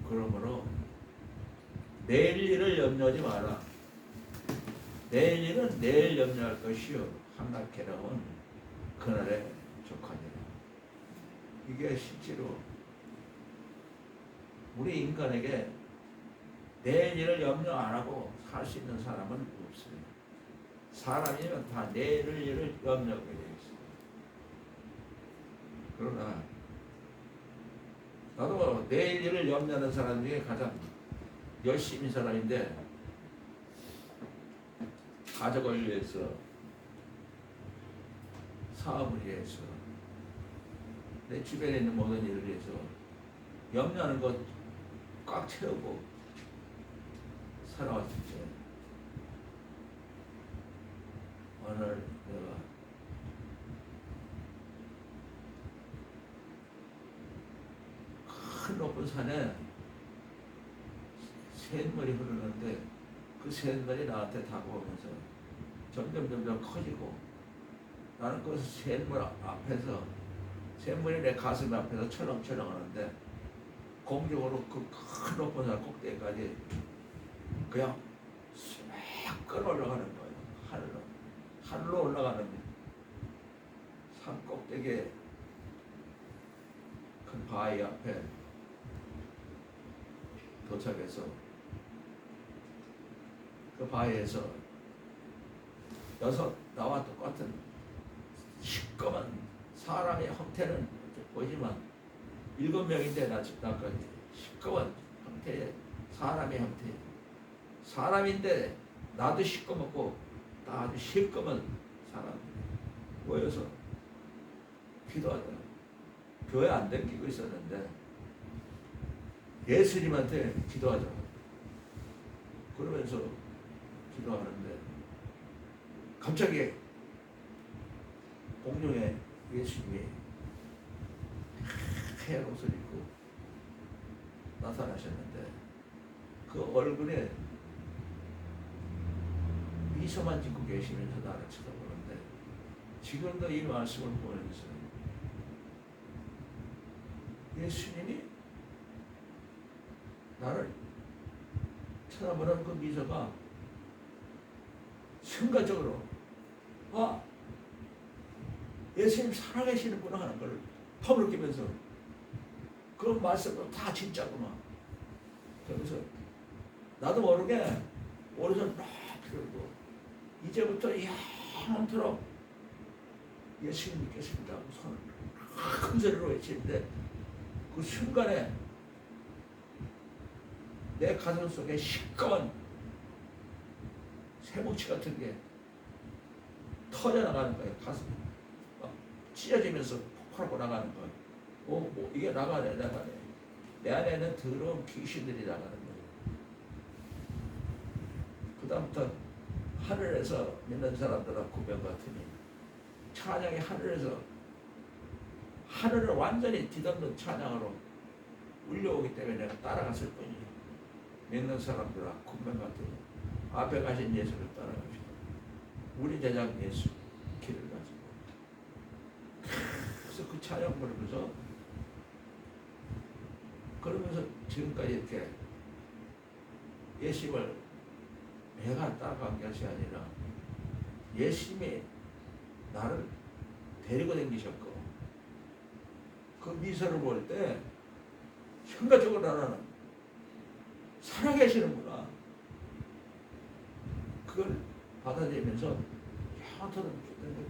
그러므로 내일 일을 염려하지 마라. 내일 일은 내일 염려할 것이요 함락해라온 그날에 족하니라. 이게 실제로 우리 인간에게 내일 일을 염려 안 하고 살 수 있는 사람은 없어요. 사람이면 다 내일 일을 염려하게 되어 있어요. 그러나 나도 내일 일을 염려하는 사람 중에 가장 열심히 사람인데, 가족을 위해서, 사업을 위해서, 내 주변에 있는 모든 일을 위해서 염려하는 것 꽉 채우고 살아왔을 때, 오늘 내가 큰 높은 산에 샘물이 흐르는데 그 샘물이 나한테 다가오면서 점점 커지고, 나는 그 샘물 앞에서, 샘물이 내 가슴 앞에서 철렁철렁 하는데 공중으로 그 큰 높은 산 꼭대기까지 그냥 쫙 끌어올라가는 거예요. 하늘로 올라가는 산 꼭대기에 큰 바위 앞에 도착해서 그 바위에서 나와 똑같은 시꺼먼 사람의 형태는 보이지만 7명인데 나까지 시꺼먼 형태의 사람의 형태, 사람인데 나도 시꺼멓고 나 아주 시꺼먼 사람 모여서 기도하더라. 교회 안 다니고 있었는데 예수님한테 기도하더라. 그러면서 기도하는데 갑자기 공중에 예수님이 하얀 옷을 입고 나타나셨는데 그 얼굴에 미소만 짓고 계시면서 나를 쳐다보는데, 지금도 이 말씀을 보면서 예수님이 나를 쳐다보는 그 미소가 순간적으로 예수님 살아계시는구나 하는 걸 턱을 느끼면서, 그 말씀도 다 진짜구나. 그러면서 나도 모르게 오른손 막 들고 이제부터 영원토록 예수님 믿겠습니다 하고 손을 큰 소리로 외치는데, 그 순간에 내 가슴 속에 시꺼먼 쇠뭉치 같은 게 터져나가는 거예요. 가슴이 막 찢어지면서 폭발하고 나가는 거예요. 이게 나가네. 내 안에는 더러운 귀신들이 나가는 거예요. 그 다음부터 하늘에서 믿는 사람들은 구명 같으니 찬양이 하늘에서, 하늘을 완전히 뒤덮는 찬양으로 울려오기 때문에 내가 따라갔을 뿐이에요. 믿는 사람들아 구명 같으니 앞에 가신 예수를 따라갑시다. 우리 제작 예수 길을 가지고. 그래서 그 찬양 부르면서, 그러면서 지금까지 이렇게 예수님을 내가 따라간 것이 아니라 예수님이 나를 데리고 다니셨고, 그 미소를 볼 때 순간적으로 나는 살아계시는구나, 그걸 받아들이면서 영원토록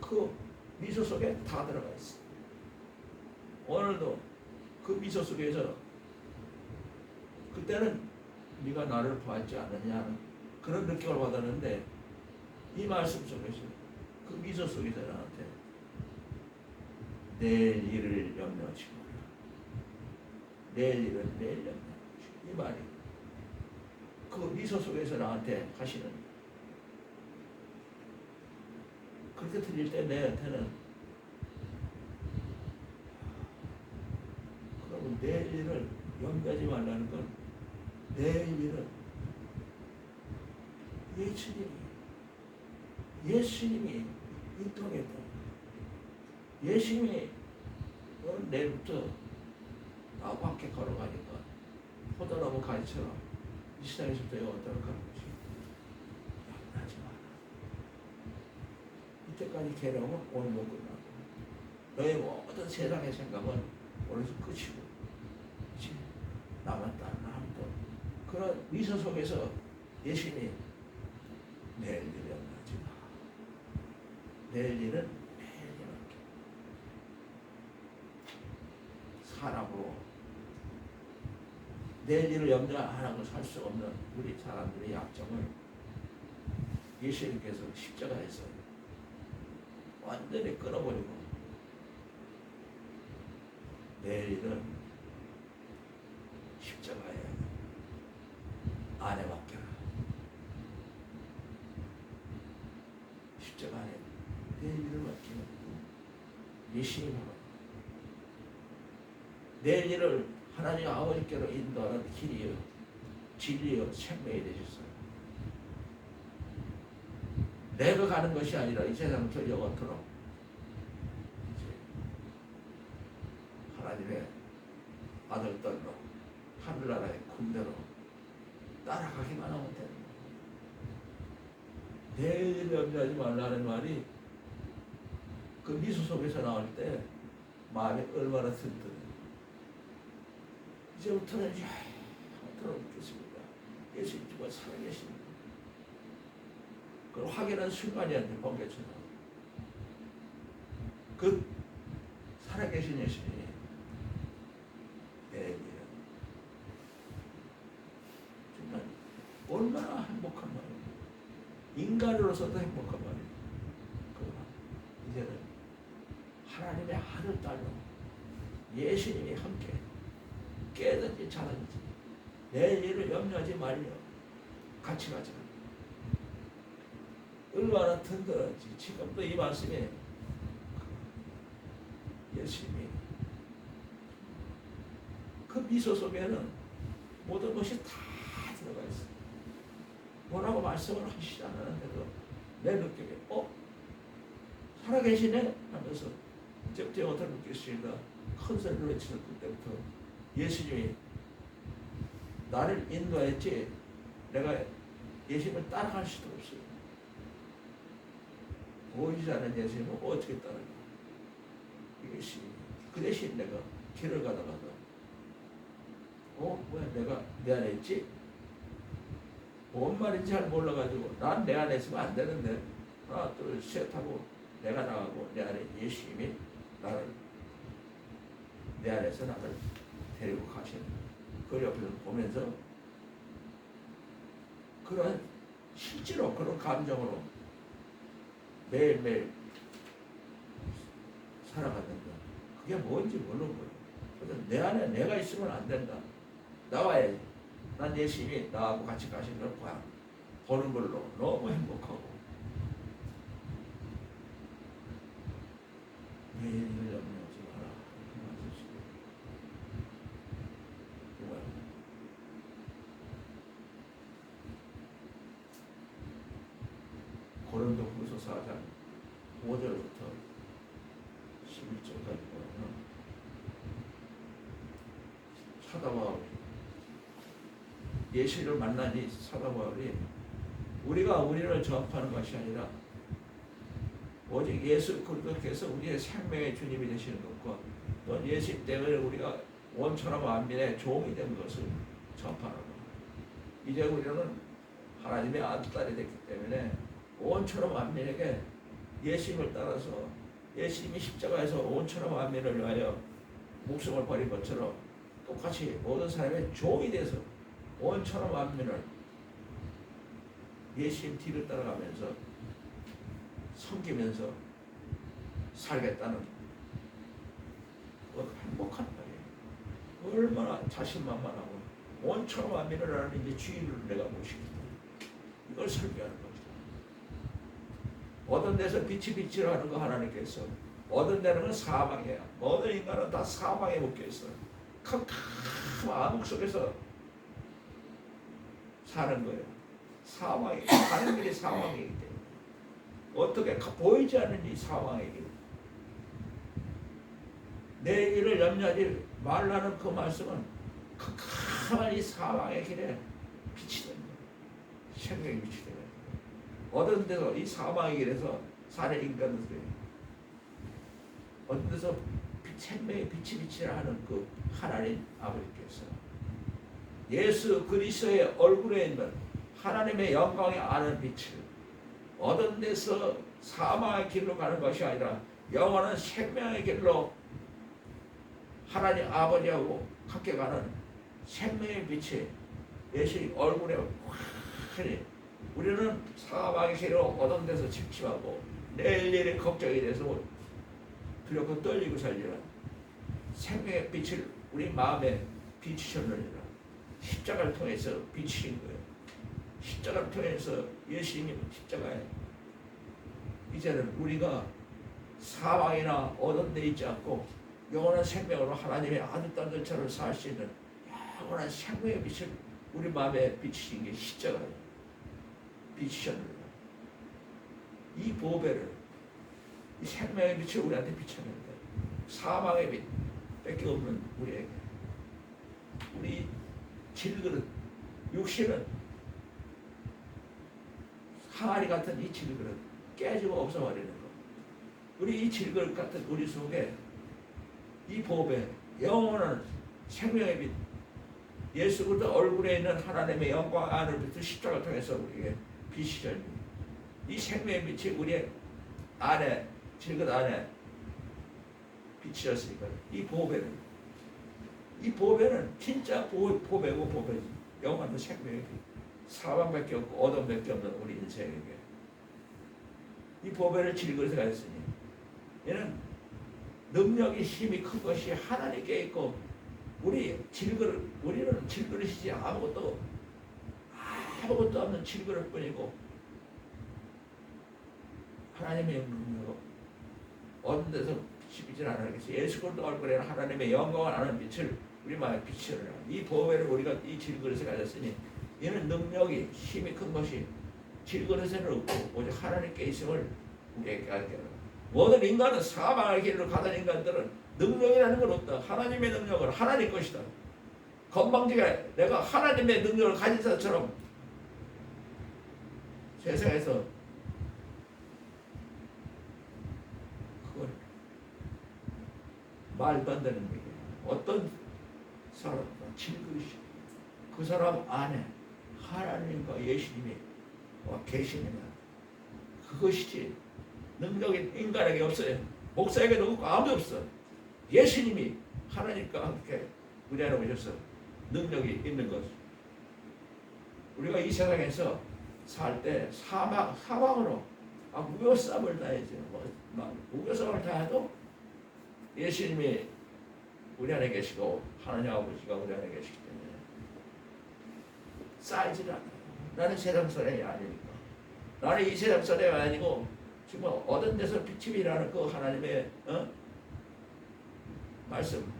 그 미소 속에 다 들어가 있어. 오늘도 그 미소 속에서, 그때는 네가 나를 보았지 않느냐 그런 느낌을 받았는데, 이 말씀 속에서, 그 미소 속에서 나한테 내일 일을 염려하지 마라. 내일 일은 내일 염려하지. 이 말이 그 미소 속에서 나한테 하시는, 그렇게 들릴 때 내한테는, 그러면 내일 일을 염려하지 말라는 건, 내일 일은 예수님이 이 땅에 있다. 예수님이 오늘 내일부터 나와 함께 걸어가니까 포도나무 나무 가지처럼 이 세상에서 되어오도록 하는 것이 영원하지 마라. 이때까지 괴로움은 오늘로 끝나고 너의 모든 세상의 생각은 오늘서 끝이고 이제 남았다 남도 그런 미소 속에서 예수님이 내일 일은 염려하지 마. 내일 일은 내일 일은 사람으로 내일 일을 염려 안 하고 살 수 없는 우리 사람들의 약점을 예수님께서 십자가에서 완전히 끊어버리고 내일 일은 십자가에 안에 맡겨라. 십자가 안에 내일 일을 맡기는 예수님으로 내일 일을 하나님 아버지께로 인도하는 길이요 진리요 생명이 되셨어요. 내가 가는 것이 아니라 이 세상부터 영원토록 하나님의 아들들로 하늘나라의 군대로 따라가기만 하면 되는 거예요. 내일 염려하지 말라는 말이 그 미소 속에서 나올 때 마음이 얼마나 든든해. 이제부터는 영원토록 믿겠습니다. 예수님 정말 살아계십니다. 그걸 확인한 순간이었는데 번개처럼 그 살아계신 예수님이 내일 정말 얼마나 행복한 말이에요. 인간으로서도 행복한 말이에요. 이제는 하나님의 아들 딸로 예수님이 함께 깨든지 자든지 내일 일을 염려하지 말려 같이 가자. 얼마나 든든한지 지금도 이 말씀에 예수님이 그 미소 속에는 모든 것이 다 들어가 있어요. 뭐라고 말씀을 하시지 않았는데도 내 느낌에 살아계시네 하면서 이제부터 영원토록 믿겠습니다. 큰 소리로 외치는 그때부터 예수님이 나를 인도했지 내가 예수님을 따라갈 수도 없어요. 보이지 않는 예수님은 어떻게 따라가? 이것이 그 대신 내가 길을 가다가도 왜 내가 내 안에 있지? 뭔 말인지 잘 몰라가지고 난 내 안에 있으면 안 되는데 하나 둘 셋 하고 내가 나가고 내 안에 예수님이 나를 내 안에서 나를 데리고 가시는 그 옆에서 보면서 그런 실제로 그런 감정으로 매일매일 살아갔는데 그게 뭔지 모르는 거예요. 그래서 내 안에 내가 있으면 안 된다. 나와야지. 난 예수님이 나하고 같이 가시는 걸 보는 걸로 너무 행복하고 매일 염려하지 마라. 정말 고린도후서 4장 5절부터 11절까지 보면 사도 바울이 예수를 만나니 사도 바울이 우리가 우리를 전파하는 것이 아니라 오직 예수 그리스도께서 우리의 생명의 주님이 되시는 것과 또 예수 때문에 우리가 원천하 만민의 종이 된 것을 전파하는 것. 이제 우리는 하나님의 아들딸이 됐기 때문에 온천하 만민에게 예수님을 따라서 예수님이 십자가에서 온천하 만민을 위하여 목숨을 버린 것처럼 똑같이 모든 사람의 종이 돼서 온천하 만민을 예수님 뒤를 따라가면서 섬기면서 살겠다는 행복한 말이에요. 얼마나 자신만만하고 온천하 만민을 하는 이제 주인을 내가 모시겠다. 이걸 설교하는 겁니다. 어떤 데서 빛을 하는 거 하나님께서 어떤 데는 건 사망이에요. 모든 인간은 다 사망에 묶여있어요. 캄캄한 암흑 속에서 사는 거예요. 사망이 가는 길이 사망이기 때문에 어떻게 보이지 않는 이 사망의 길 내 일을 염려하지 말라는 그 말씀은 캄캄한 이 사망의 길에 빛이 되는 거예요. 생명의 빛이 되는 거예요. 어떤 데서 이 사망의 길에서 사는 인간들이 어떤 데서 생명의 빛이 비치라 하는 그 하나님 아버지께서 예수 그리스도의 얼굴에 있는 하나님의 영광에 아는 빛을 어떤 데서 사망의 길로 가는 것이 아니라 영원한 생명의 길로 하나님 아버지하고 함께 가는 생명의 빛이 예수님 얼굴에 확히 우리는 사망의 길로 어떤 데서 침침하고 내일 일이 걱정이 돼서 두렵고 떨리고 살지만 생명의 빛을 우리 마음에 비추셨느니라. 십자가를 통해서 비추신 거예요. 십자가를 통해서 예수님이 십자가에 이제는 우리가 사망이나 어떤 데 있지 않고 영원한 생명으로 하나님의 아들 딸들처럼 살 수 있는 영원한 생명의 빛을 우리 마음에 비추신 게 십자가예요. 비추셨느니라. 이 보배를 이 생명의 빛을 우리한테 비쳤는데 사망의 빛 밖에 없는 우리에게 우리 질그릇 육신은 항아리 같은 이 질그릇 깨지고 없어버리는 것. 우리 이 질그릇 같은 우리 속에 이 보배 영원한 생명의 빛 예수 그리스도 얼굴에 있는 하나님의 영광 안을 비추 십자가를 통해서 우리에게 비추셨니 이 생명의 빛이 우리 안에 질그릇 안에 비추셨으니까 이 보배는 진짜 보배고 보배지 영원한 생명의 빛 사방밖에 없고 어둠밖에 없는 우리 인생에게 이 보배를 질그릇에 가졌으니 얘는 능력이 힘이 큰 것이 하나님께 있고 우리는 질그릇이지 아무것도 없는 질그릇 뿐이고 하나님의 능력 어떤 데서 비치질 않았겠어요. 예수 그리스도 얼굴에는 하나님의 영광을 아는 빛을 우리 마음에 비추라. 이 보배를 우리가 이 질그릇에 가졌으니 이는 능력이 힘이 큰 것이 질그릇에는 없고 오직 하나님께 있음을 우리에게 알게 하라. 모든 인간은 사망의 길로 가던 인간들은 능력이라는 건 없다. 하나님의 능력은 하나님 것이다. 건방지게 내가 하나님의 능력을 가진 자처럼 세상에서 그걸 말도 안 되는 얘기예요. 어떤 사람 질그릇이 그 사람 안에 하나님과 예수님이 계시느냐 그것이지 능력이 인간에게 없어요. 목사에게도 없고 아무도 없어. 예수님이 하나님과 함께 우리 안에 오셔서 능력이 있는 것. 우리가 이 세상에서 살 때 사망으로 무교싸움을 다해야죠. 무교싸움을 다해도 예수님이 우리 안에 계시고 하나님 아버지가 우리 안에 계시기 때문에 쌓이질 않아요. 나는 세상 사람이 아니니까. 나는 이 세상 사람이 아니고 지금 어떤 데서 빛이 비라는 그 하나님의 말씀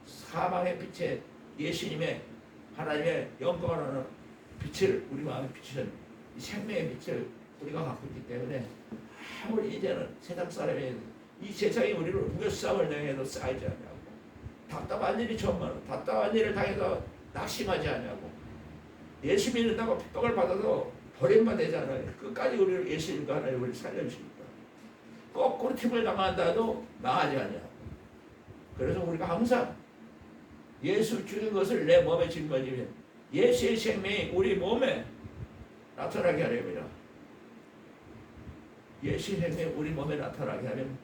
사망의 빛에 예수님의 하나님의 영광을 하는 빛을 우리 마음에 비추는 이 생명의 빛을 우리가 갖고 있기 때문에 아무리 이제는 세상 사람이 이 세상이 우리를 우겨싸움을 당해도 쌓이지 않냐고 답답한 일이 정말 답답한 일을 당해서 낙심하지 않냐고 예수 믿는다고 핍박을 받아도 버림받지 않아요. 끝까지 우리를 예수님과 하나님 우리를 살려주십니다. 거꾸로 팁을 당한다도 망하지 않냐고. 그래서 우리가 항상 예수 죽인 것을 내 몸에 짊어지면 예수의 생명이 우리 몸에 나타나게 하렵니다. 예수의 생명이 우리 몸에 나타나게 하면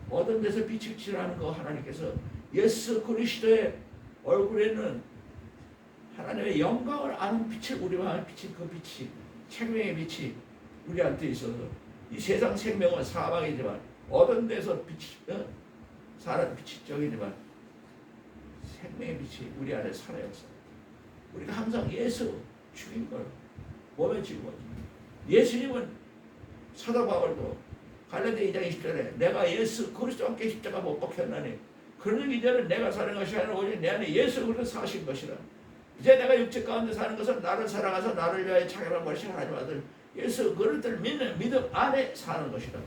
어떤 데서 빛을 칠하는 거 하나님께서 예수 그리스도의 얼굴에 있는 하나님의 영광을 아는 빛을 우리 마음에 비친 그 빛이 생명의 빛이 우리한테 있어서 이 세상 생명은 사망이지만 어떤 데서 빛이 사는 빛이 적이지만 생명의 빛이 우리 안에 살아있어. 우리가 항상 예수 죽인 걸 몸에 쥐고 예수님은 사도 바울도 갈라디아 2장 20절에 내가 예수 그리스도와 함께 십자가 못 박혔나니 그러니 이제는 내가 사는 것이 아니라 오직 내 안에 예수 그리스도 사신 것이라. 이제 내가 육체 가운데 사는 것은 나를 사랑하사 나를 위하여 차별한 것이 하나님 아들 예수 그리스도를 믿는 믿음 안에 사는 것이다.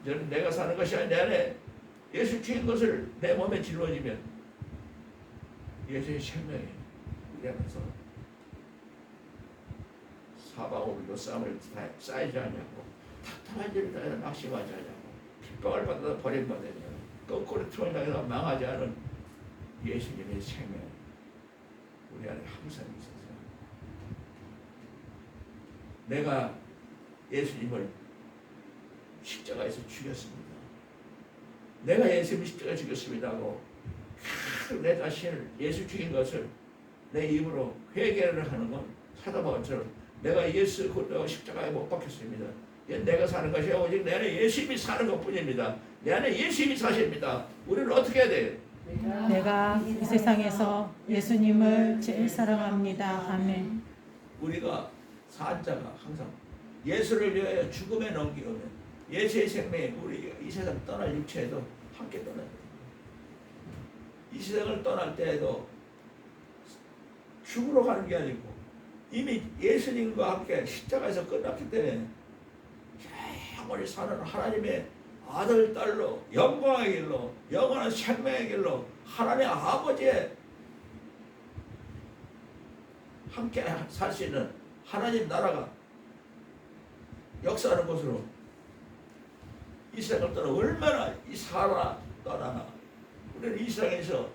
이제는 내가 사는 것이 아니라 내 안에 예수 죽인 것을 내 몸에 짊어지면 예수의 생명이 우리 안에서 사방으로 싸움을 쌓이지 않냐고, 답답한 일을 당해서 낙심하지 않냐고, 핍박을 받아서 버림받았냐고, 거꾸로 틀을 당해서 망하지 않은 예수님의 생명 우리 안에 항상 있어서 내가 예수님을 십자가에서 죽였습니다. 내가 예수님을 십자가에 죽였습니다 하고 내 자신을 예수 죽인 것을 내 입으로 회개를 하는 건 사도 바울처럼 내가 예수 그리스도 십자가에 못 박혔습니다. 내가 사는 것이 오직 내 안에 예수님이 사는 것뿐입니다. 내 안에 예수님이 사십니다. 우리는 어떻게 해야 돼요? 내가 이 세상에서 예수님을 제일 사랑합니다. 아멘. 우리가 산 자가 항상 예수를 위하여 죽음에 넘기면 예수의 생명이 우리 이 세상 떠날 육체에도 함께 떠나야 됩니다. 이 세상을 떠날 때에도 죽으러 가는 게 아니고 이미 예수님과 함께 십자가에서 끝났기 때문에 영원히 사는 하나님의 아들, 딸로 영광의 길로 영원한 생명의 길로 하나님 아버지의 함께 살 수 있는 하나님 나라가 역사하는 곳으로 이 세상을 떠나 얼마나 이 살아 떠나나 우리는 이 세상에서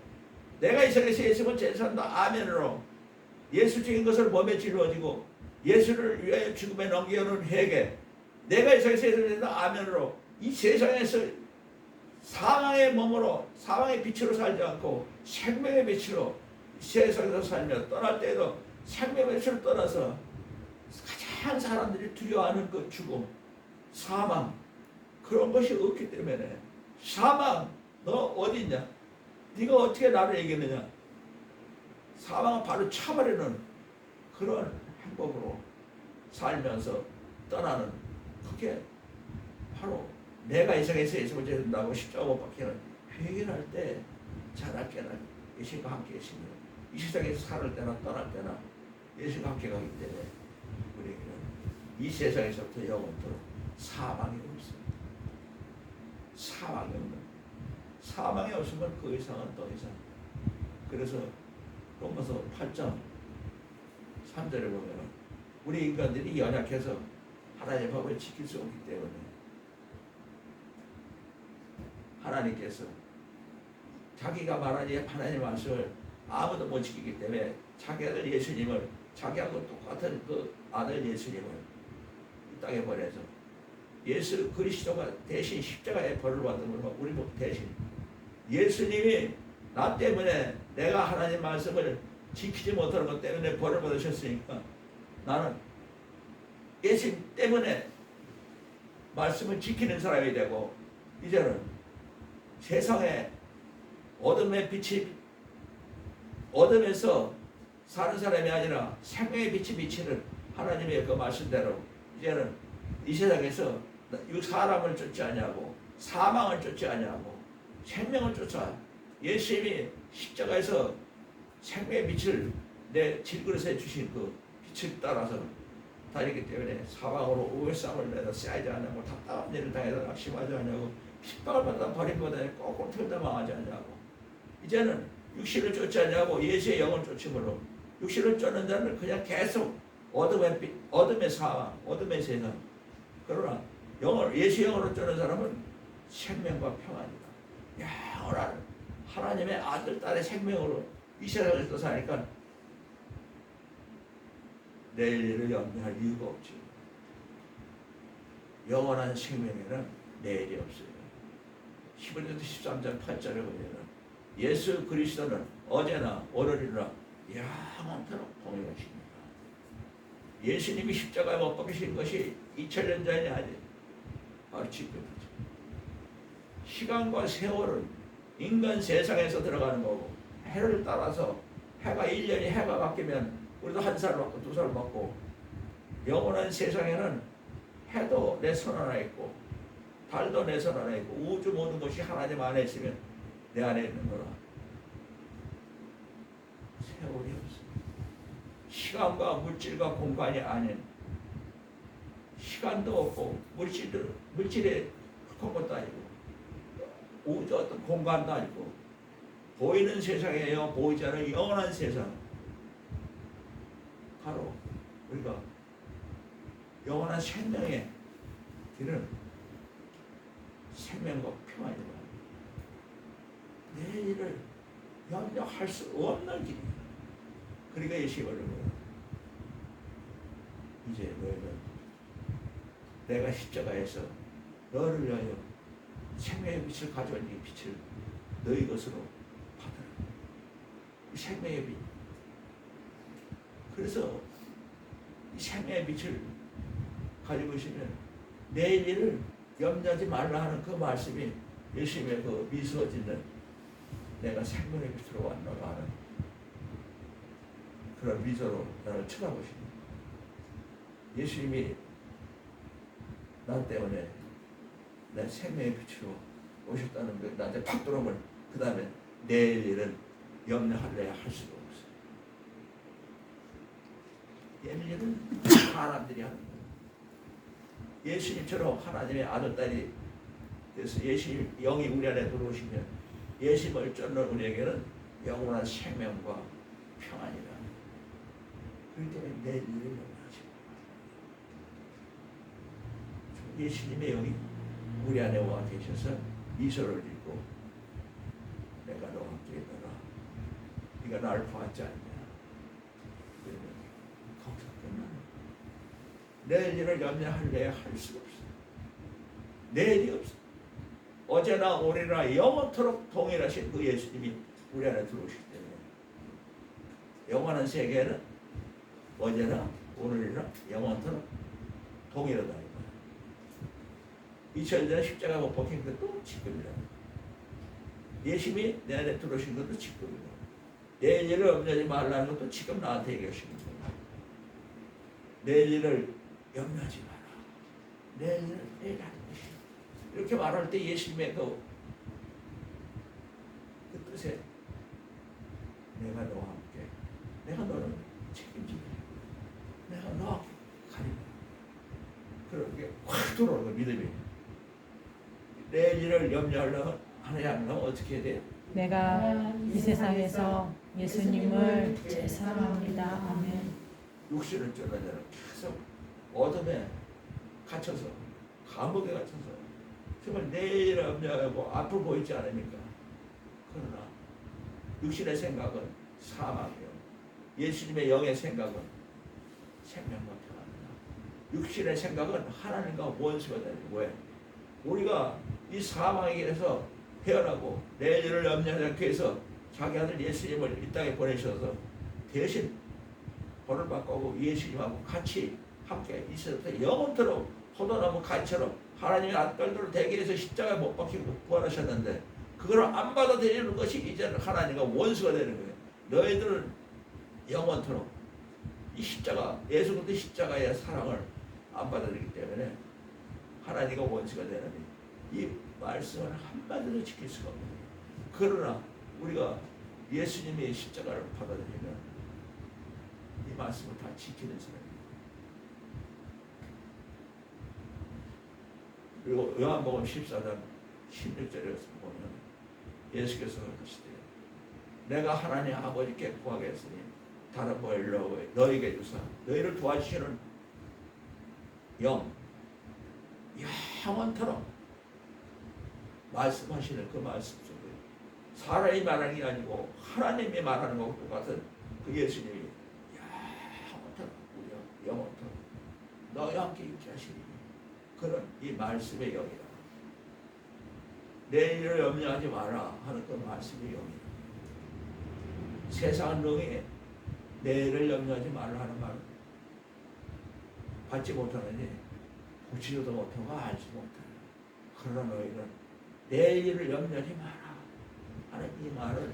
내가 이 세상에서 예수를 제일 산다 아멘으로 예수 죽인 것을 몸에 짊어지고 예수를 위하여 죽음에 넘겨놓은 회개 내가 이 세상에서 예수를 산다 아멘으로 이 세상에서 사망의 몸으로 사망의 빛으로 살지 않고 생명의 빛으로 이 세상에서 살며 떠날 때에도 생명의 빛을 떠나서 가장 사람들이 두려워하는 그 죽음 사망 그런 것이 없기 때문에 사망 너 어디 있냐 네가 어떻게 나를 이기느냐 사망은 바로 차버리는 그런 행복으로 살면서 떠나는 그게 바로 내가 이 세상에서 예수를 믿는다고 십자가 못 박히는 회개를 할 때 자랄게나 예수님과 함께 계시며 이 세상에서 살을 때나 떠날 때나 예수님과 함께 가기 때문에 우리에게는 이 세상에서부터 영원토록 사망이 없습니다. 사망이 없는 사망이 없으면 그 이상은 더 이상 그래서 로마서 8장 3절에 보면 우리 인간들이 연약해서 하나님의 법을 지킬 수 없기 때문에 하나님께서 자기가 말하니 하나님의 말씀을 아무도 못 지키기 때문에 자기 아들 예수님을 자기하고 똑같은 그 아들 예수님을 이 땅에 보내서 예수 그리스도가 대신 십자가에 벌을 받은 걸 우리 대신 예수님이 나 때문에 내가 하나님 말씀을 지키지 못하는 것 때문에 벌을 받으셨으니까 나는 예수님 때문에 말씀을 지키는 사람이 되고 이제는 세상에 어둠의 빛이 어둠에서 사는 사람이 아니라 생명의 빛이 비치는 하나님의 그 말씀대로 이제는 이 세상에서 사람을 쫓지 아니하고 사망을 쫓지 아니하고 생명을 쫓아 예수님이 십자가에서 생명의 빛을 내 질그릇에 주신 그 빛을 따라서 다니기 때문에 사방으로 우월싸움을 내서 쌓이지 않냐고 답답한 일을 당해서 낙심하지 않냐고 핍박을 받아 버림받아 거꾸로 틀다 망하지 않냐고 이제는 육신을 쫓지 않냐고 예수의 영을 쫓음으로 육신을 쫓는 자는 그냥 계속 어둠의 빛, 어둠의 사망, 어둠의 세상 그러나 영을 예수 영으로 쫓는 사람은 생명과 평안이다. 영원한 하나님의 아들 딸의 생명으로 이 세상에서 사니까 내일 일을 염려할 이유가 없지. 영원한 생명에는 내일이 없어요. 히브리서 13장 8절에 보면 예수 그리스도는 어제나 오늘이나 영원토록 동일하십니다. 예수님이 십자가에 못 박히신 것이 2000년 전이 아니에요. 바로 지금이죠. 시간과 세월은 인간 세상에서 들어가는 거고 해를 따라서 해가 1년이 해가 바뀌면 우리도 1살 먹고 2살 먹고 영원한 세상에는 해도 내 손 하나 있고 달도 내 손 하나 있고 우주 모든 것이 하나님 안에 있으면 내 안에 있는 거라 세월이 없습니다. 시간과 물질과 공간이 아닌 시간도 없고 물질에 큰 것도 아니고 우주 어떤 공간도 아니고 보이는 세상이에요. 보이지 않는 영원한 세상. 바로 우리가 영원한 생명의 길은 생명과 평안이다. 내일을 염려할 수 없는 길이에요. 그러니까 예수님이 그러는 이제 너희는 내가 십자가에서 너를 위하여 생명의 빛을 가져온 이 빛을 너희 것으로 받아라. 이 생명의 빛. 그래서 이 생명의 빛을 가지고 있으면 내일 일을 염려하지 말라 하는 그 말씀이 예수님의 그 미소 짓는 내가 생명의 빛으로 왔노라 하는 그런 미소로 나를 쳐다보십니다. 예수님이 나 때문에 내 생명의 빛으로 오셨다는 게 나한테 팍 들어오면 그 다음에 내일 일은 염려할래야 할 수가 없어요. 내일 일은 사람들이 하는 거예요. 예수님처럼 하나님의 아들딸이 그래서 예수님 영이 우리 안에 들어오시면 예수님을 쫓는 우리에게는 영원한 생명과 평안이다. 그렇기 때문에 내일 일을 염려하지 마라. 예수님의 영이 우리 안에 와 계셔서 미소를 짓고 내가 너와 함께 있노라. 네가 나를 보았지 않냐. 그러면 거기서 끝나는 내일 일을 염려할래야 할 수가 없어. 내일이 없어. 어제나 오늘이나 영원토록 동일하신 그 예수님이 우리 안에 들어오시기 때문에 영원한 세계는 어제나 오늘이나 영원토록 동일하다. 2000년 전에 십자가 못 박힌 것도 지금이다. 예수님이 내 안에 들어오신 것도 지금이다. 내일 일을 염려하지 말라는 것도 지금 나한테 얘기하시는 거다. 내일 일을 염려하지 마라. 내일 일을 내일 하는 것이다. 이렇게 말할 때 예수님의 그 뜻에 내가 너와 함께, 내가 너를 책임지게, 내가 너와 가리라. 그런 게 확 들어오는 거 믿음이. 내일 일을 염려하려면 하나님 어떻게 해야 돼요? 내가 이 세상에서 예수님을 제일 사랑합니다. 아멘. 육신을 쫓아내라. 계속 어둠에 갇혀서 감옥에 갇혀서 정말 내일 염려하고 앞을 보이지 않으니까. 그러나 육신의 생각은 사망이요. 예수님의 영의 생각은 생명과 평안이다. 육신의 생각은 하나님과 원수가 되는 거예요. 우리가 이 사망의 길에서 태어나고 내일 일을 염려하지 않기 위해서 자기 아들 예수님을 이 땅에 보내셔서 대신 벌을 받고 예수님하고 같이 함께 있어서 영원토록 포도나무 가지처럼 하나님의 아들들을 대기해서 십자가에 못 박히고 부활하셨는데 그걸 안 받아들이는 것이 이제는 하나님과 원수가 되는 거예요. 너희들은 영원토록 이 십자가, 예수 그리스도의 십자가의 사랑을 안 받아들이기 때문에 하나님과 원수가 되는 이 말씀을 한마디도 지킬 수가 없는 거예요. 그러나 우리가 예수님의 십자가를 받아들이면 이 말씀을 다 지키는 사람입니다. 그리고 요한복음 14장 16절에 보면 예수께서 하시되 내가 하나님 아버지께 구하겠으니 다른 뭘 너희에게 주사 너희를 도와주시는 영 영원토록 말씀하시는 그 말씀 속에 사람이 말하는 게 아니고 하나님이 말하는 것과 똑같은 그 예수님이 영원토록 우리가 영원토록 너희와 함께 있게 하시니 그런 이 말씀의 영이라. 내일을 염려하지 마라 하는 그 말씀의 영이라. 세상은 능히 내일을 염려하지 말라 하는 말은 받지 못하느니 보지도 못하고 알지 못하라. 그러나 너희는 내일을 염려하지 마라 하는 이 말을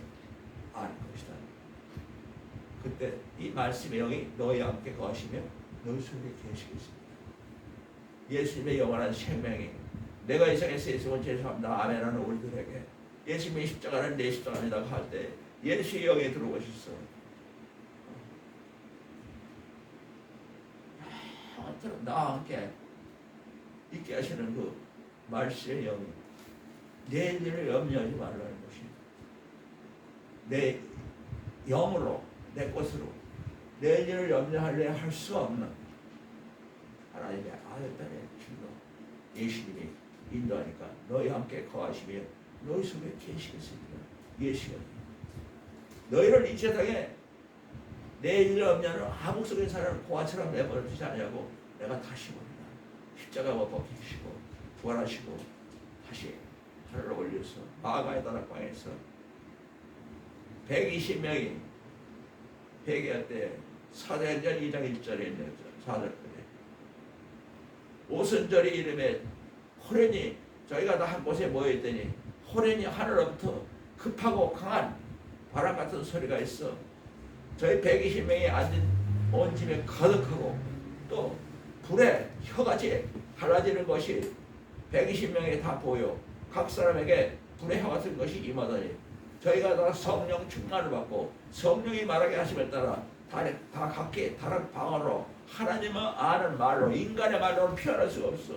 알 것이다. 그때 이 말씀의 영이 너희와 함께 거하시며 너희 속에 계시겠습니다. 예수님의 영원한 생명이 내가 이 세상에서 예수님을 제사합니다. 아멘 하는 우리들에게 예수님의 십자가는 내 십자가입니다 할 때 예수의 영이 들어오셨어. 나와 함께 있게 하시는 그 말씀의 영이 내일을 염려하지 말라는 것입니다. 내 영으로, 내 것으로 내일을 염려하려 할 수 없는 하나님의 아들딸의 길로 예수님이 인도하니까 너희와 함께 거하시며 너희 속에 계시겠습니다. 예수님, 너희를 이 세상에 내일을 염려하는 암흑 속에 사는 고아처럼 내버려두지 않냐고 내가 다시 봅니다. 십자가 못 박히시고 부활하시고 다시 하늘로 올려서 마가의 다락방에서 120명이 회개할 때 사도행전 2장 1절에 있는 4절에 오순절이 이름에 호련히 저희가 다 한 곳에 모여있더니 호련히 하늘로부터 급하고 강한 바람 같은 소리가 있어 저희 120명이 앉은 온 집에 가득하고 또 불에 혀같이 갈라지는 것이 120명에 다 보여 각 사람에게 불의 혀 같은 것이 임하더니 저희가 다 성령 충만을 받고 성령이 말하게 하심에 따라 다 각기 다른 방언으로 하나님을 아는 말로 인간의 말로는 표현할 수가 없어.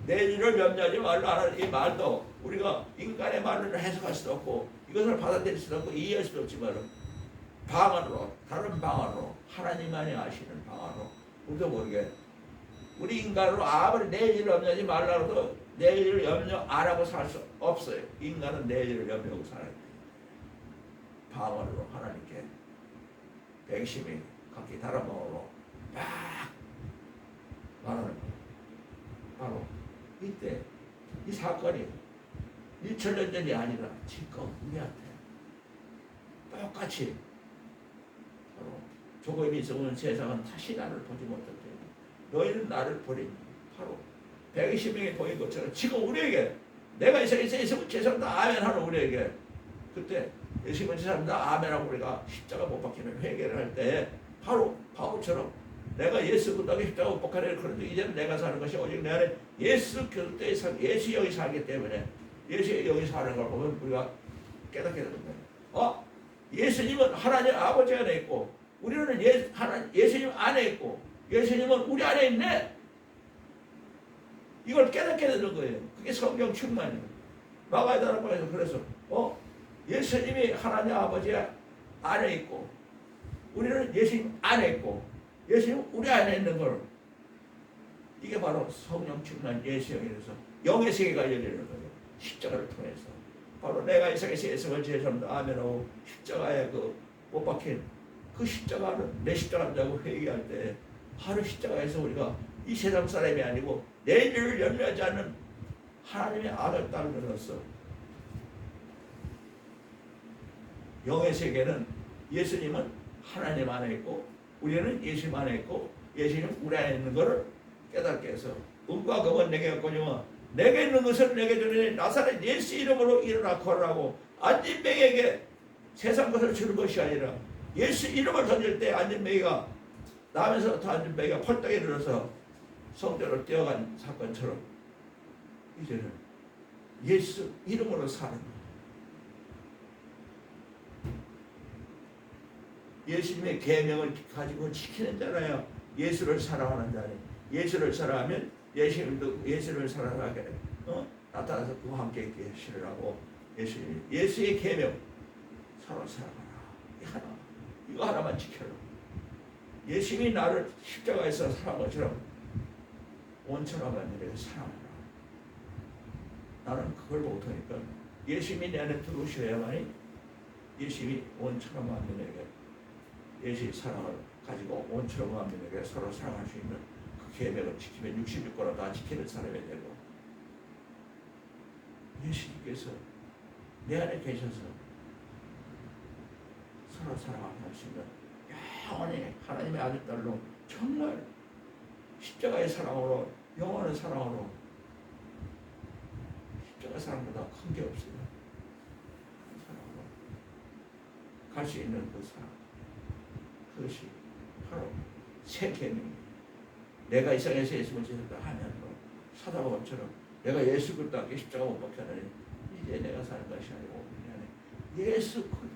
내일을 염려하지 말라 하는 이 말도 우리가 인간의 말로는 해석할 수도 없고 이것을 받아들일 수도 없고 이해할 수도 없지만 방언으로 다른 방언으로 하나님만이 아시는 방언으로 우리도 모르게 우리 인간으로 아무리 내일을 염려하지 말라 해도 내일을 염려 안 하고 살 수 없어요. 인간은 내일을 염려하고 살아야 돼요. 방언으로 하나님께 백심이 각기 다른 방언으로 막 말하는 거예요. 바로 이때 이 사건이 2000년 전이 아니라 지금 우리한테 똑같이 바로 조금이 있으면 세상은 다시 나를 보지 못할 때 너희는 나를 버린 바로 120명이 보인 것처럼 지금 우리에게 내가 이 세상에 있으면 죄송합니다 아멘 하는 우리에게 그때 예수님은 죄송합니다 아멘하고 우리가 십자가 못 박히는 회개를 할 때 바로 바울처럼 내가 예수 끝나게 십자가 못 박히는 그런데 이제는 내가 사는 것이 오직 내 안에 예수 그리스도의 예수 영이 살기 때문에 예수 영이 사는 걸 보면 우리가 깨닫게 되는 거예요. 예수님은 하나님 아버지 안에 있고 우리는 예수님 안에 있고 예수님은 우리 안에 있네. 이걸 깨닫게 되는 거예요. 그게 성경 충만이에요. 마가의 다락방에서 그래서 예수님이 하나님 아버지 안에 있고 우리는 예수님 안에 있고 예수님 우리 안에 있는 걸 이게 바로 성령 충만 예수 영이라서 영의 세계가 열리는 거예요. 십자가를 통해서 바로 내가 이 세상에서 예수를 죄송합니다 아멘하고 십자가에 그 못 박힌 그 십자가는 내 십자가라고 회개할 때 바로 십자가에서 우리가 이 세상 사람이 아니고 내일을 염려하지 않는 하나님의 아들 딸로서 영의 세계는 예수님은 하나님 안에 있고 우리는 예수님 안에 있고 예수님 우리 안에 있는 것을 깨닫게 해서 은과 금은 내게 없거니와 내게 있는 것을 내게 주니 나사렛 예수 이름으로 일어나 걸으라고 안진뱅이에게 세상 것을 주는 것이 아니라 예수 이름을 던질 때 안진뱅이가 나면서부터 안진뱅이가 펄떡 일어나서 성전으로 뛰어간 사건처럼 이제는 예수 이름으로 사는 거예요. 예수님의 계명을 가지고 지키는 자라야 예수를 사랑하는 자니 예수를 사랑하면 예수님도 예수를 사랑하게 나타나서 그와 함께 계시라고 예수님이 예수의 계명 서로 사랑하라 이거 하나만 지켜라. 예수님이 나를 십자가에서 사랑한 것처럼 온천하고 만들어서 사랑하라. 나는 그걸 못하니까 예수님이 내 안에 들어오셔야만이 예수님이 온천하고 만들어게 예수의 사랑을 가지고 온천하고 만들어게 서로 사랑할 수 있는 그 계명을 지키면 66권을 다 지키는 사람이 되고 예수님께서 내 안에 계셔서 서로 사랑할 수 있는 영원히 하나님의 아들 딸로 정말 십자가의 사랑으로 영원한 사랑으로 십자가 사랑보다 큰 게 없어요. 사랑으로 갈 수 있는 그 사랑 그것이 바로 새 계명입니다. 내가 이 세상에서 예수를 지냈다 하면 사도바울처럼 내가 예수 그리스도 함께 십자가 못 박혔느니 이제 내가 사는 것이 아니고 예수 그리스도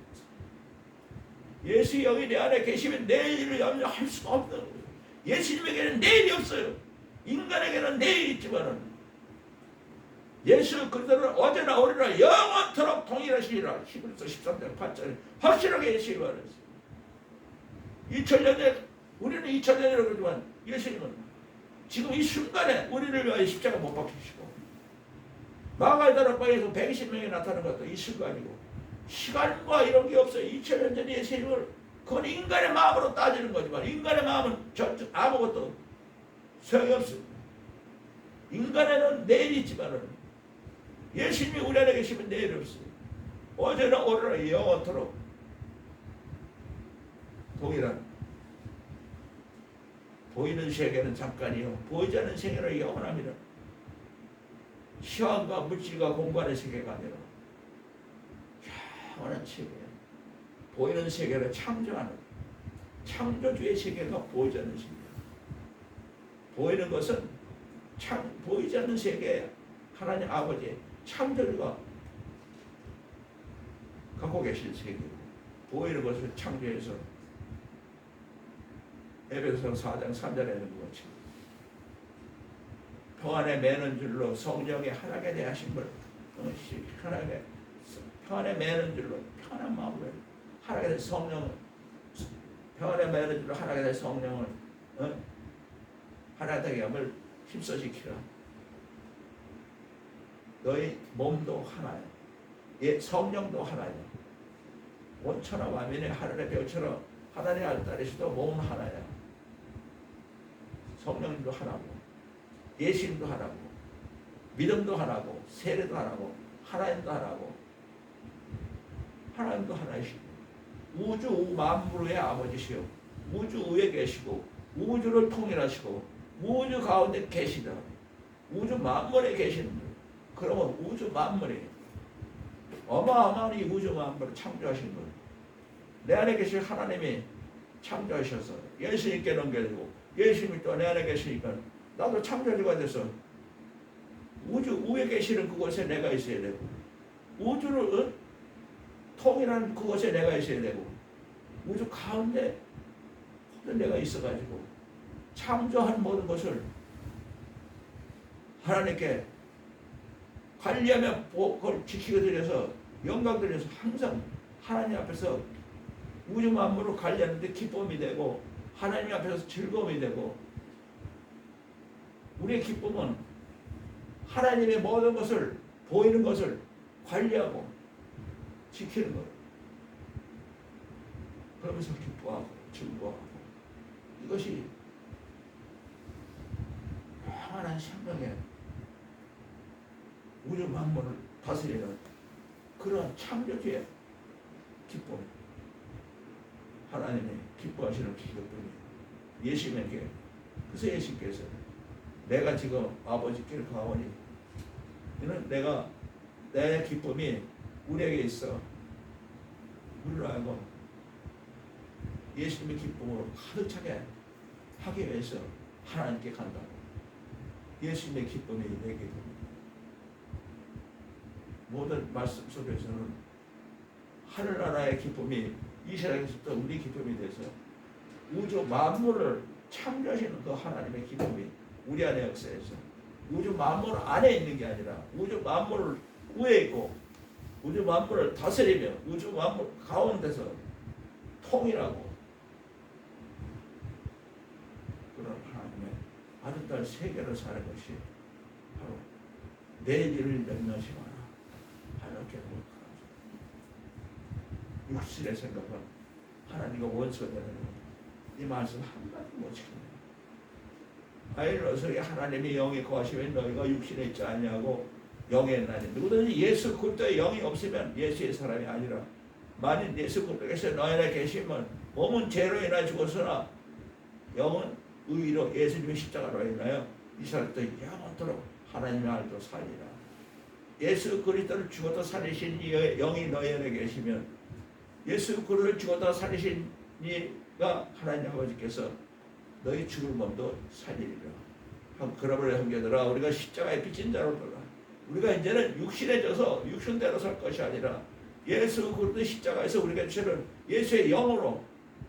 예수 영이 내 안에 계시면 내일을 염려할 수가 없는 거예요. 예수님에게는 내일이 없어요. 인간에게는 내일이 있지만은 예수 그리스도는 어제나 오늘나 영원토록 동일하시리라. 히브리서 13장 8절에 확실하게 예수님이 말했어요. 2000년 전 우리는 2000년이라고 그러지만 예수님은 지금 이 순간에 우리를 위하여 십자가 못 박히시고 마가의 다락방에서 120명이 나타나는 것도 이 순간이고 시간과 이런 게 없어요. 2000년 전 예수님을 그건 인간의 마음으로 따지는 거지만 인간의 마음은 아무것도 소용이 없습니다. 인간에는 내일이 있지만은 예수님이 우리 안에 계시면 내일 없어요. 어제나 오늘나 영원토록 동일한 보이는 세계는 잠깐이요 보이지 않는 세계는 영원합니다. 시간과 물질과 공간의 세계가 아니라 영원한 세계예요. 보이는 세계를 창조하는 창조주의 세계가 보이지 않는 세계. 보이는 것은 보이지 않는 세계에 하나님 아버지 창조주가 갖고 계신 세계고 보이는 것을 창조해서 에베소서 4장 3절에 있는 것처럼 평안에 매는 줄로 성령의 하나게 대하심을 하나게 평안에 매는 줄로 평안한 마음으로 하나게 된 성령을 평안에 매는 줄로 하나게 된 성령을 하나 되게 함을 힘써지키라. 너희 몸도 하나야. 예, 성령도 하나야. 온천하 만민의 하늘의 별처럼 하나님의 알따리시도 몸은 하나야. 성령님도 하나고 예수님도 하나고 믿음도 하나고 세례도 하나고 하나님도 하나고 하나님도 하나이시고 우주 만물의 아버지시요 우주 위에 계시고 우주를 통일하시고 우주 가운데 계시다. 우주 만물에 계시는 분. 그러면 우주 만물에 어마어마한 이 우주 만물을 창조하신 분. 내 안에 계신 하나님이 창조하셔서 예수님께 넘겨주고 예수님이 또 내 안에 계시니까 나도 창조주가 돼서 우주 위에 계시는 그곳에 내가 있어야 되고 우주를 통일하는 그곳에 내가 있어야 되고 우주 가운데 내가 있어가지고 창조한 모든 것을 하나님께 관리하며 그걸 지키게 드려서 영광 드려서 항상 하나님 앞에서 우주 만물을 관리하는데 기쁨이 되고 하나님 앞에서 즐거움이 되고 우리의 기쁨은 하나님의 모든 것을 보이는 것을 관리하고 지키는 것 그러면서 기뻐하고 즐거워하고 이것이 영원한 생명의 우주 만물을 다스리는 그런 창조주의 기쁨 하나님의 기뻐하시는 기쁨이 예수님에게 그래서 예수님께서 내가 지금 아버지께 가오니 이는 내가 내 기쁨이 우리에게 있어 우리로 하여금 예수님의 기쁨으로 가득 차게 하기 위해서 하나님께 간다고 예수님의 기쁨이 내 기쁨 모든 말씀 속에서는 하늘나라의 기쁨이 이 세상에서부터 우리 기쁨이 돼서 우주 만물을 창조하시는 그 하나님의 기쁨이 우리 안에 역사해서 우주 만물 안에 있는 게 아니라 우주 만물을 위에 있고 우주 만물을 다스리며 우주 만물 가운데서 통일하고 그런 하나님의 아름다운 세계를 사는 것이 바로 내일을 멸망시 마라 하나님께 못하라. 육신의 생각은 하나님과 원수가 되는 이 말씀 한마디 못 지킵니다. 아이러서에 하나님의 영이 거하시면 너희가 육신에 있지 않냐고 영의 나니 누구든지 예수 그리스도의 영이 없으면 예수의 사람이 아니라 만일 예수 그리스도께서 너희 안에 계시면 몸은 죄로 인하여 죽었으나 영은 의로 예수님의 십자가로 인하여 이 사람도 영원토록 하나님의 알도 살리라. 예수 그리스도를 죽어도 살리신 이의 영이 너희 안에 계시면 예수 그리스도를 죽어도 살리신 이가 하나님 아버지께서 너희 죽을 몸도 살리리라. 그러므로 형제들아 우리가 십자가에 빚진 자로 돌아 우리가 이제는 육신에 져서 육신대로 살 것이 아니라 예수 그리스도 십자가에서 우리가 주시는 예수의 영으로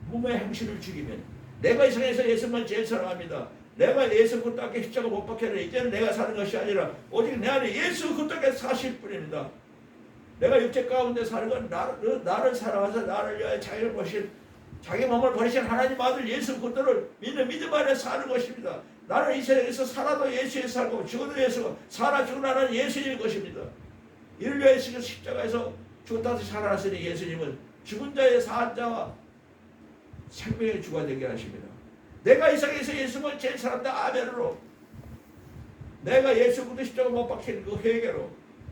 몸의 행실을 죽이면 내가 이 세상에서 예수만 제일 사랑합니다. 내가 예수 그리스도께 십자가 못 박혔는데 이제는 내가 사는 것이 아니라 오직 내 안에 예수 그리스도께 사실 뿐입니다. 내가 육체 가운데 사는 건 나를 사랑하사 나를 위하여 자기를 버신 자기 몸을 버리신 하나님 아들 예수 그리스도를 믿는 믿음 안에 사는 것입니다. 나는 이 세상에서 살아도 예수에 살고 죽어도 예수고 살아 죽은 나는 예수인 것입니다. 이를 위하여 십자가에서 죽었다 다시 살아났으니 예수님은 죽은 자의 산 자와 생명의 주가 되게 하십니다. 내가 이 세상에서 예수님을 제일 사랑한다 아멘으로 내가 예수 그리스도 십자가 못 박힌 그 회개로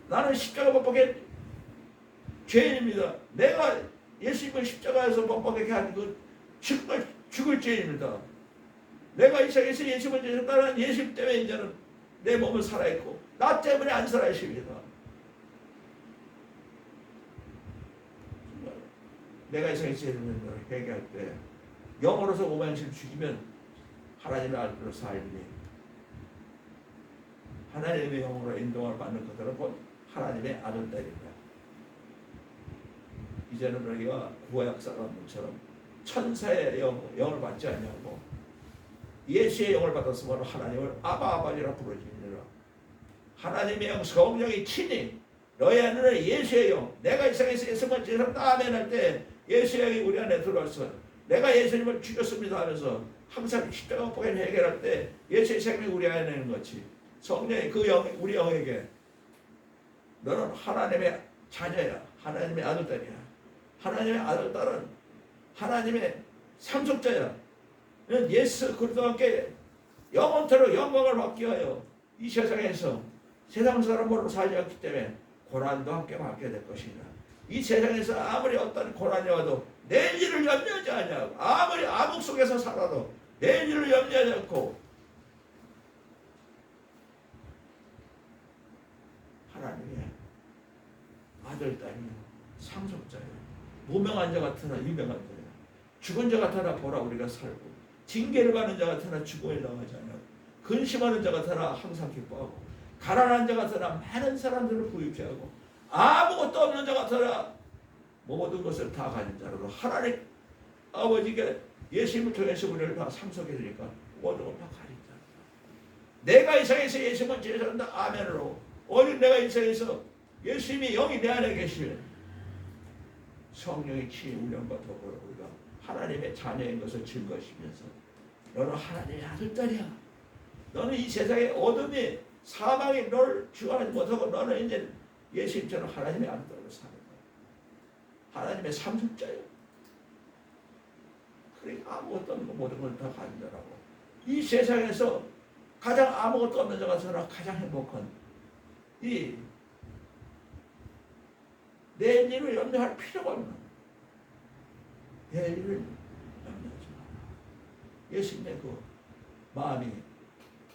나는 십자가 못 박힌 죄인입니다. 내가 예수님을 십자가에서 못 박히게 한 그 죽을 죄인입니다. 내가 이 세상에서 예수님을 제일 예수님 때문에 이제는 내 몸은 살아있고 나 때문에 안 살아있습니다. 내가 이 세상에서 예수님을 회개할 때 영으로서 오만실 죽이면 하나님의 아들로 살리니 하나님의 영으로 인도를 받는 그들은 곧 하나님의 아들들입니다. 이제는 너희가 구약 사람들처럼 천사의 영을 받지 않냐고 예수의 영을 받았으므로 하나님을 아바아버지라 부르짖느라. 하나님의 영 성령이 친히 너희 안에는 예수의 영 내가 이 세상에서 예수만 제사한다 아멘 할 때 예수의 영이 우리 안에 들어와서 내가 예수님을 죽였습니다 하면서 항상 십자가 못 박힌 해결할 때 예수의 생명이 우리 안에 있는 것이 성령이 그 영 우리 영에게 너는 하나님의 자녀야 하나님의 아들딸이야 하나님의 아들딸은 하나님의 상속자야 예수 그리스도와 함께 영원토록 영광을 받기 위하여 이 세상에서 세상 사람으로 살지 않기 때문에 고난도 함께 받게 될 것이다. 이 세상에서 아무리 어떤 고난이 와도 내일을 염려하지 않냐고 아무리 암흑 속에서 살아도 내일을 염려하지 않고 하나님의 아들 딸이요 상속자요 무명한 자 같으나 유명한 자요 죽은 자 같으나 보라 우리가 살고 징계를 받는 자 같으나 죽음에 당하지 않냐고 근심하는 자 같으나 항상 기뻐하고 가난한 자 같으나 많은 사람들을 부유케 하고 아무것도 없는 자 같으나 모든 것을 다 가진 자로 하나님 아버지께 예수님을 통해서 우리를 다 상속해 주니까 모든 걸 다 가진 자. 내가 이 세상에서 예수님을 제사한다 아멘으로 오직 내가 이 세상에서 예수님이 영이 내 안에 계시면 성령의 친히 운명과 더불어 우리가 하나님의 자녀인 것을 증거하시면서 너는 하나님의 아들딸이야. 너는 이 세상의 어둠이 사망이 너를 주관하지 못하고 너는 이제 예수님처럼 하나님의 아들딸로 사는 거야. 하나님의 삼속자예요. 그러니까 아무것도 없는 거 모든 걸 다 가진 자라고. 이 세상에서 가장 아무것도 없는 자가 저나 가장 행복한 이 내일을 염려할 필요가 없는 내일을 염려하지 마라. 예수님의 그 마음이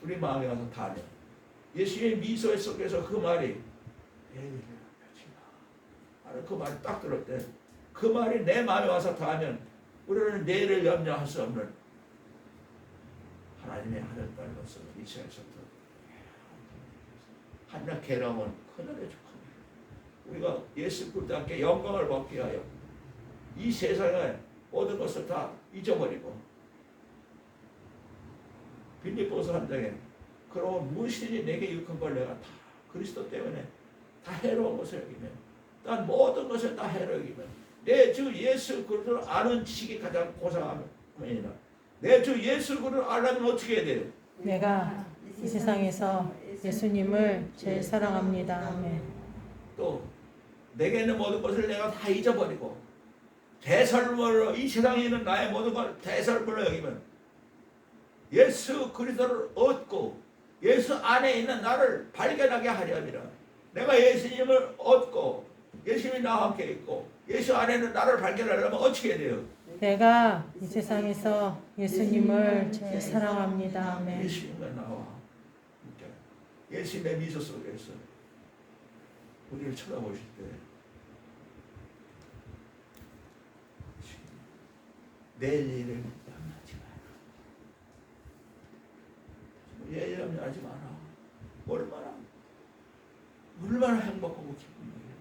우리 마음에 와서 닿으면 예수님의 미소 속에서 그 말이 내일을 염려하지 마. 나는 그 말을 딱 들을 때 그 말이 내 마음에 와서 닿으면 우리는 내일을 염려할 수 없는 하나님의 아들딸로서 이 세상에서부터 한낱 괴로움은 그날의 족합니다. 우리가 예수 그리스도와 함께 영광을 받기 위하여 이 세상의 모든 것을 다 잊어버리고 빌립보서 3장에 그러면 무엇이든지 내게 유익한 걸 내가 다 그리스도 때문에 다 해로운 것을 여기면 난 모든 것을 다 해로 여기면 내 주 예수 그리스도를 아는 지식이 가장 고상함이니라. 내 주 예수 그리스도를 알려면 어떻게 해야 돼요? 내가 이 세상에서 예수님을 제일 사랑합니다. 아멘. 또 내게 있는 모든 것을 내가 다 잊어버리고 대설물로 이 세상에 있는 나의 모든 걸 대설물로 여기면 예수 그리스도를 얻고 예수 안에 있는 나를 발견하게 하려 함이라. 내가 예수님을 얻고 예수님이 나와 함께 있고 예수 안에 있는 나를 발견하려면 어떻게 해야 돼요? 내가 이 세상에서 예수님을 제일 사랑합니다. 아멘. 예수님과 나와 예수님의 미소 속에서 우리를 쳐다보실 때 내일 일을 염려하지 마라. 내일 염려하지 마라. 얼마나 행복하고 기쁜 일이야.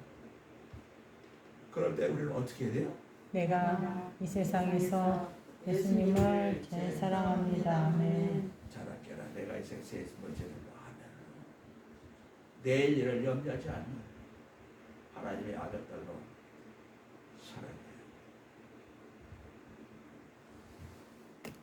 그럴 때 우리는 어떻게 해야 돼요? 내가 이 세상에서 예수님을 제일 사랑합니다. 아멘. 자랑케라. 내가 이 세상에 뭐지는가 하면 내일 일을 염려하지 않는 하나님의 아들들로